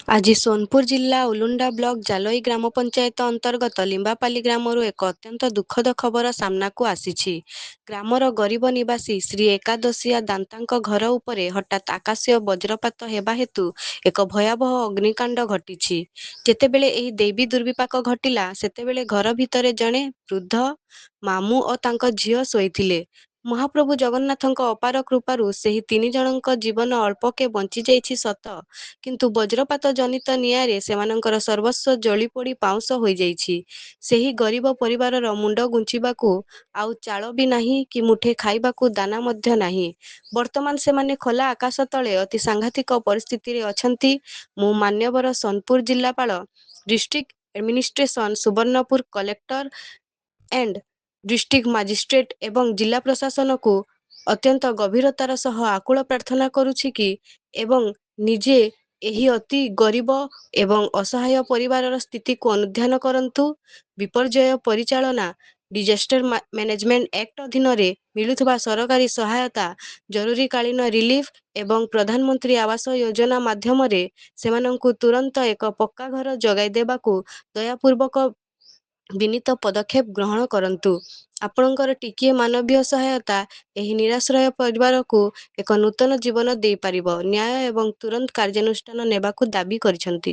ଆଜି ସୋନପୁର ଜିଲ୍ଲା ଉଲୁଣ୍ଡା ବ୍ଲକ ଜାଲୋଇ ଗ୍ରାମ ପଞ୍ଚାୟତ ଅନ୍ତର୍ଗତ ଲିମ୍ବାପାଲି ଗ୍ରାମରୁ ଏକ ଅତ୍ୟନ୍ତ ଦୁଃଖଦ ଖବର ସାମ୍ନାକୁ ଆସିଛି। ଗ୍ରାମର ଗରିବ ନିବାସୀ ଶ୍ରୀ ଏକାଦଶିଆ ଦାନ୍ତାଙ୍କ ଘର ଉପରେ ହଠାତ୍ ଆକାଶୀୟ ବଜ୍ରପାତ ହେବା ହେତୁ ଏକ ଭୟାବହ ଅଗ୍ନିକାଣ୍ଡ ଘଟିଛି। ଯେତେବେଳେ ଏହି ଦୈବୀ ଦୁର୍ବିପାକ ଘଟିଲା, ସେତେବେଳେ ଘର ଭିତରେ ଜଣେ ବୃଦ୍ଧ ମାମୁଁ ଓ ତାଙ୍କ ଝିଅ ଶୋଇଥିଲେ। ମହାପ୍ରଭୁ ଜଗନ୍ନାଥଙ୍କ ଅପାର କୃପାରୁ ସେହି ତିନି ଜଣଙ୍କ ଜୀବନ ଅଳ୍ପକେ ବଞ୍ଚିଯାଇଛି ସତ, କିନ୍ତୁ ବଜ୍ରପାତ ଜନିତ ନିଆଁରେ ସେମାନଙ୍କର ସର୍ବସ୍ୱ ଜଳିପୋଡ଼ି ପାଉଁଶ ହୋଇଯାଇଛି। ସେହି ଗରିବ ପରିବାରର ମୁଣ୍ଡ ଗୁଞ୍ଜିବାକୁ ଆଉ ଚାଳ ବି ନାହିଁ କି ମୁଠେ ଖାଇବାକୁ ଦାନା ମଧ୍ୟ ନାହିଁ। ବର୍ତ୍ତମାନ ସେମାନେ ଖୋଲା ଆକାଶ ତଳେ ଅତି ସାଂଘାତିକ ପରିସ୍ଥିତିରେ ଅଛନ୍ତି। ମୁଁ ମାନ୍ୟବର ସୋନପୁର ଜିଲ୍ଲାପାଳ, district administration, Subarnapur collector and district magistrate ଏବଂ ଜିଲ୍ଲା ପ୍ରଶାସନକୁ ଅତ୍ୟନ୍ତ ଗଭୀରତାର ସହ ଆକୁଳ ପ୍ରାର୍ଥନା କରୁଛି କି ଏବଂ ନିଜେ ଏହି ଅତି ଗରିବ ଏବଂ ଅସହାୟ ପରିବାରର ସ୍ଥିତିକୁ ଅନୁଧ୍ୟାନ କରନ୍ତୁ। ବିପର୍ଯ୍ୟୟ ପରିଚାଳନା ଡିଜାଷ୍ଟର ମ୍ୟାନେଜମେଣ୍ଟ ଆକ୍ଟ ଅଧୀନରେ ମିଳୁଥିବା ସରକାରୀ ସହାୟତା, ଜରୁରୀକାଳୀନ ରିଲିଫ ଏବଂ ପ୍ରଧାନମନ୍ତ୍ରୀ ଆବାସ ଯୋଜନା ମାଧ୍ୟମରେ ସେମାନଙ୍କୁ ତୁରନ୍ତ ଏକ ପକ୍କା ଘର ଯୋଗାଇ ଦେବାକୁ ଦୟାପୂର୍ବକ ବିନୀତ ପଦକ୍ଷେପ ଗ୍ରହଣ କରନ୍ତୁ। ଆପଣଙ୍କର ଟିକିଏ ମାନବୀୟ ସହାୟତା ଏହି ନିରାଶ୍ରୟ ପରିବାରକୁ ଏକ ନୂତନ ଜୀବନ ଦେଇପାରିବ। ନ୍ୟାୟ ଏବଂ ତୁରନ୍ତ କାର୍ଯ୍ୟାନୁଷ୍ଠାନ ନେବାକୁ ଦାବି କରିଛନ୍ତି।